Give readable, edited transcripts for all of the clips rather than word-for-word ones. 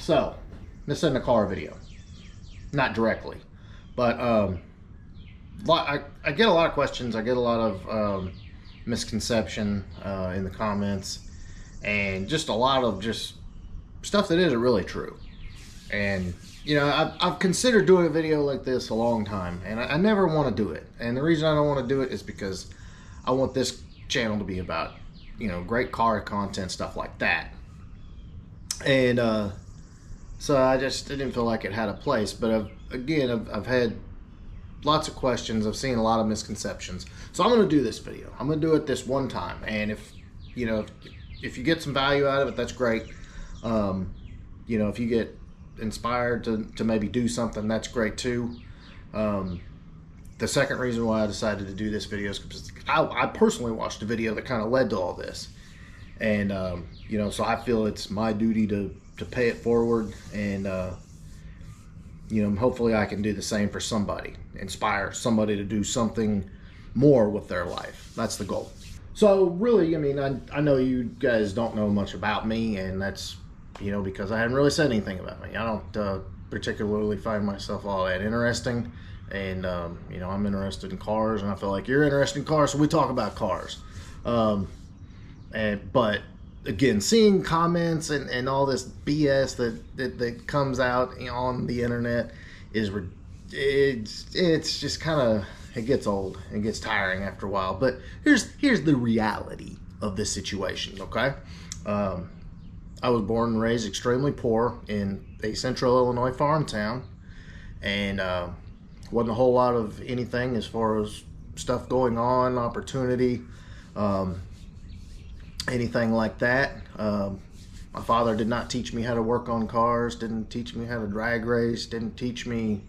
So, this isn't a car video. Not directly. But I get a lot of questions. I get a lot of misconception in the comments. And just a lot of just stuff that isn't really true. And, you know, I've considered doing a video like this a long time. And I never want to do it. And the reason I don't want to do it is because I want this channel to be about, you know, great car content, stuff like that. And so I didn't feel like it had a place. But I've had lots of questions. I've seen a lot of misconceptions. So I'm going to do this video. I'm going to do it this one time. And if you get some value out of it, that's great. You know, if you get inspired to maybe do something, that's great too. The second reason why I decided to do this video is because I personally watched a video that kind of led to all this. And, you know, so I feel it's my duty to pay it forward. And, you know, hopefully I can do the same for somebody. Inspire somebody to do something more with their life. That's the goal. So really, I mean, I know you guys don't know much about me, and that's, you know, because I haven't really said anything about me. I don't particularly find myself all that interesting. And, you know, I'm interested in cars, and I feel like you're interested in cars, so we talk about cars. But again, seeing comments and all this BS that comes out, you know, on the internet it's just kind of, it gets old. It gets tiring after a while. But here's the reality of this situation, okay? I was born and raised extremely poor in a central Illinois farm town, and wasn't a whole lot of anything as far as stuff going on, opportunity, anything like that. My father did not teach me how to work on cars, didn't teach me how to drag race, didn't teach me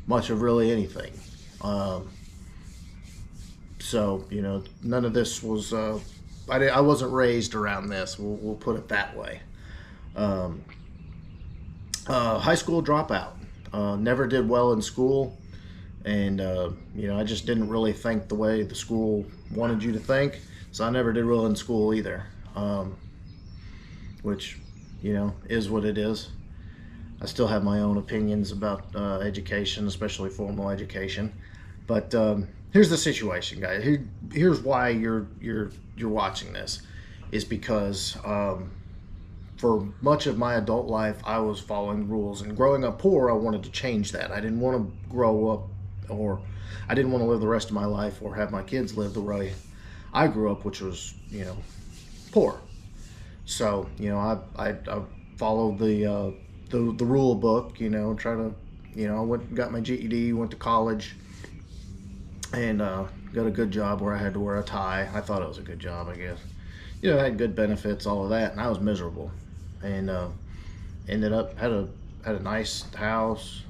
much of really anything. So, you know, none of this was, I wasn't raised around this, we'll put it that way. High school dropout. Never did well in school, and you know, I just didn't really think the way the school wanted you to think, so I never did well in school either, which, you know, is what it is. I still have my own opinions about education, especially formal education, but here's the situation, guys. Here's why you're watching this, is because for much of my adult life, I was following rules, and growing up poor, I wanted to change that. I didn't want to grow up, or I didn't want to live the rest of my life or have my kids live the way I grew up, which was, you know, poor. So, you know, I followed the rule book, you know, try to, you know, got my GED, went to college, and got a good job where I had to wear a tie. I thought it was a good job, I guess. You know, I had good benefits, all of that, and I was miserable. And ended up had a nice house.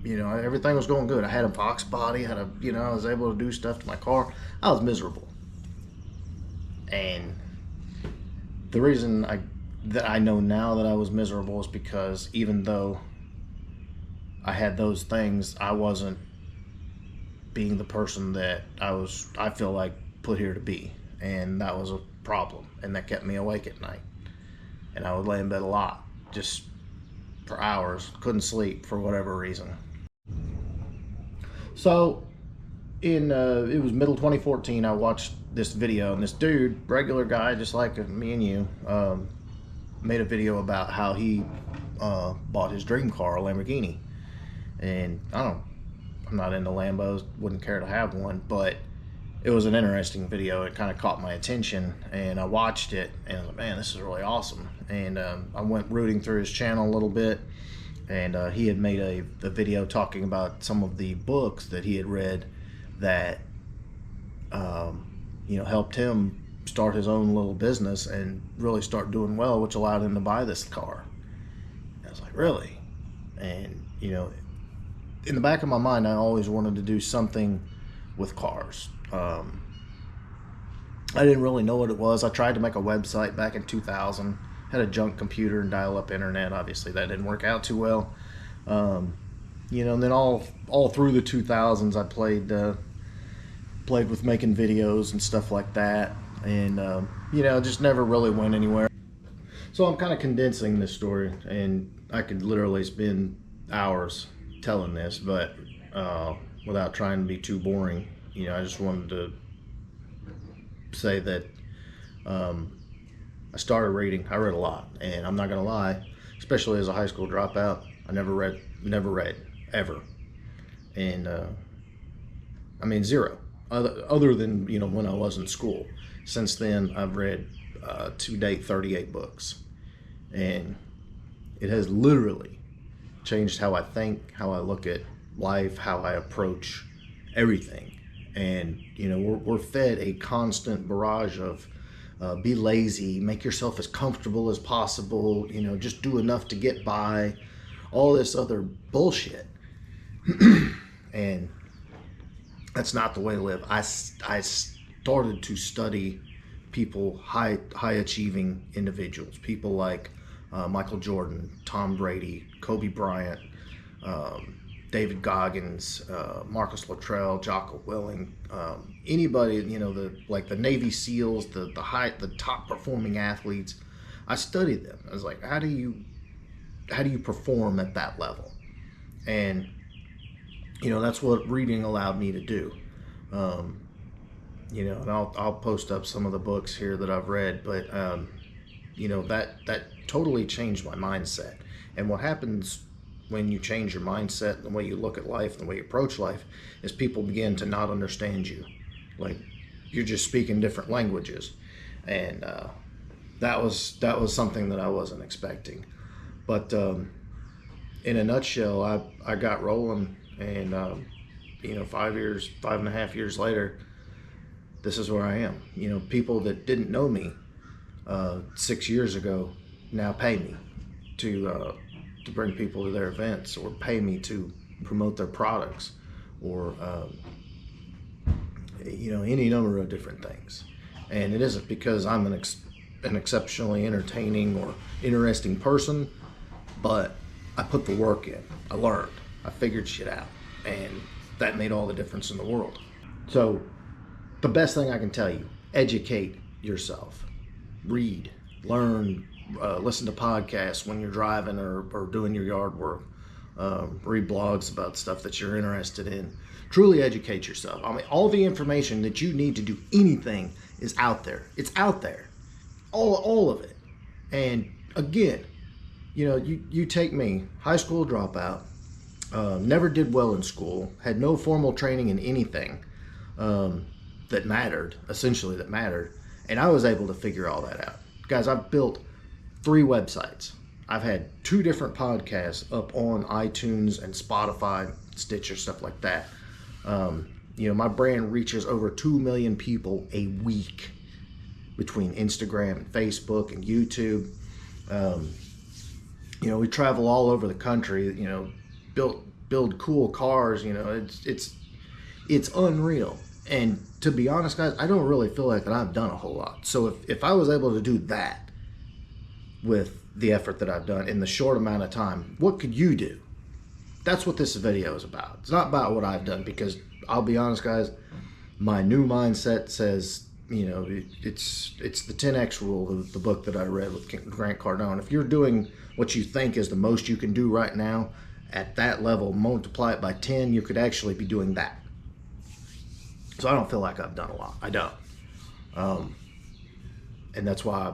You know, everything was going good. I had a Fox body, you know, I was able to do stuff to my car. I was miserable. And the reason that I know now that I was miserable is because even though I had those things, I wasn't being the person that I feel like put here to be. And that was a problem, and that kept me awake at night. And I would lay in bed a lot, just for hours, couldn't sleep for whatever reason. So it was middle 2014, I watched this video, and this dude, regular guy just like me and you, made a video about how he bought his dream car, a Lamborghini. And I'm not into Lambos, wouldn't care to have one, but it was an interesting video. It kind of caught my attention, and I watched it, and I was like, man, this is really awesome. And I went rooting through his channel a little bit, and he had made a video talking about some of the books that he had read that you know, helped him start his own little business and really start doing well, which allowed him to buy this car. And I was like, really? And, you know, in the back of my mind, I always wanted to do something with cars. I didn't really know what it was. I tried to make a website back in 2000, had a junk computer and dial-up internet. Obviously that didn't work out too well. You know, and then all through the 2000s, I played with making videos and stuff like that, and you know, just never really went anywhere. So I'm kind of condensing this story, and I could literally spend hours telling this, but without trying to be too boring, I just wanted to say that I started reading. I read a lot, and I'm not gonna lie, especially as a high school dropout, I never read ever, and I mean zero. Other than when I was in school. Since then, I've read to date 38 books, and it has literally changed how I think, how I look at life, how I approach everything. And we're fed a constant barrage of be lazy, make yourself as comfortable as possible, just do enough to get by, all this other bullshit. And that's not the way to live. I started to study people, high achieving individuals, people like Michael Jordan, Tom Brady, Kobe Bryant, David Goggins, Marcus Luttrell, Jocko Willing, anybody, the Navy SEALs, the top performing athletes. I studied them. I was like, how do you perform at that level? And that's what reading allowed me to do. And I'll post up some of the books here that I've read, but that totally changed my mindset. And what happens when you change your mindset, the way you look at life, the way you approach life, is people begin to not understand you. Like you're just speaking different languages, and that was something that I wasn't expecting. But in a nutshell, I got rolling, and 5.5 years later, this is where I am. People that didn't know me 6 years ago now pay me to bring people to their events, or pay me to promote their products, or any number of different things. And it isn't because I'm an exceptionally entertaining or interesting person, but I put the work in. I learned. I figured shit out, and that made all the difference in the world. So the best thing I can tell you, educate yourself. Read, learn, listen to podcasts when you're driving or doing your yard work. Read blogs about stuff that you're interested in. Truly educate yourself. I mean, all the information that you need to do anything is out there. It's out there. All of it. And again, you take me, high school dropout, never did well in school, had no formal training in anything that mattered, and I was able to figure all that out. Guys, I've built 3 websites. I've had 2 different podcasts up on iTunes and Spotify, Stitcher, stuff like that. My brand reaches over 2 million people a week between Instagram and Facebook and YouTube. We travel all over the country, build cool cars, it's unreal. And to be honest, guys, I don't really feel like that I've done a whole lot. So if I was able to do that with the effort that I've done in the short amount of time, what could you do? That's what this video is about. It's not about what I've done, because I'll be honest, guys, my new mindset says, it's the 10X rule, the book that I read with Grant Cardone. If you're doing what you think is the most you can do right now, at that level, multiply it by 10, you could actually be doing that. So I don't feel like I've done a lot. I don't. And that's why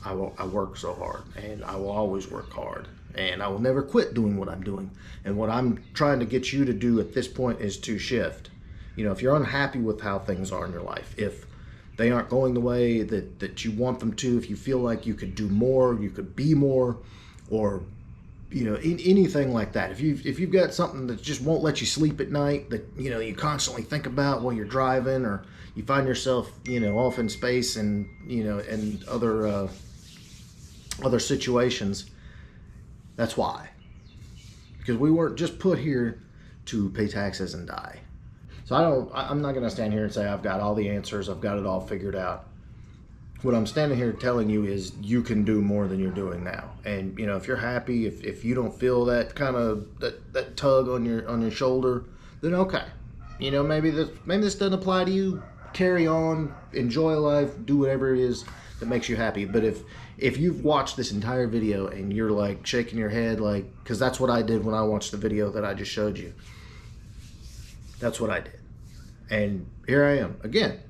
I work so hard, and I will always work hard, and I will never quit doing what I'm doing. And what I'm trying to get you to do at this point is to shift. If you're unhappy with how things are in your life, if they aren't going the way that you want them to, if you feel like you could do more, you could be more, or anything like that. If you've got something that just won't let you sleep at night, that you constantly think about while you're driving, or you find yourself off in space and and other situations, that's why. Because we weren't just put here to pay taxes and die. So I'm not going to stand here and say I've got all the answers, I've got it all figured out. What I'm standing here telling you is you can do more than you're doing now. And if you're happy, if you don't feel that kind of that tug on your shoulder, then okay. Maybe this doesn't apply to you. carry on, enjoy life, do whatever it is that makes you happy. But if you've watched this entire video and you're like shaking your head, like, because that's what I did when I watched the video that I just showed you. That's what I did. And here I am again.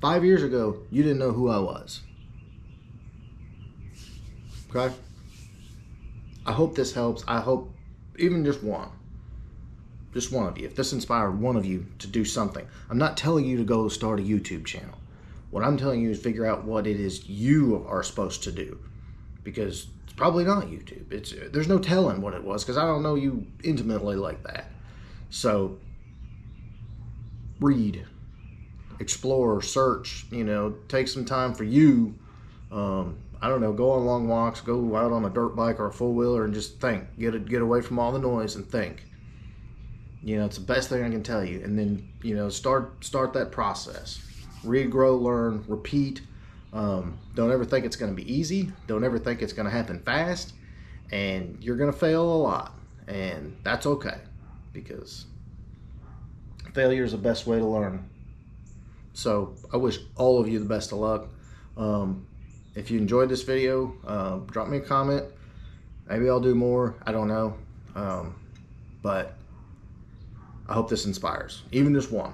5 years ago, you didn't know who I was. Okay? I hope this helps. I hope even just one of you, if this inspired one of you to do something. I'm not telling you to go start a YouTube channel. What I'm telling you is figure out what it is you are supposed to do, because it's probably not YouTube. There's no telling what it was, because I don't know you intimately like that. So read, explore, search, take some time for you. I don't know, go on long walks, go out on a dirt bike or a four-wheeler and just think. Get away from all the noise and think. It's the best thing I can tell you. And then, start that process. Read, grow, learn, repeat. Don't ever think it's going to be easy. Don't ever think it's going to happen fast. And you're going to fail a lot. And that's okay, because failure is the best way to learn. So I wish all of you the best of luck. If you enjoyed this video, drop me a comment. Maybe I'll do more. I don't know. But I hope this inspires, even just one.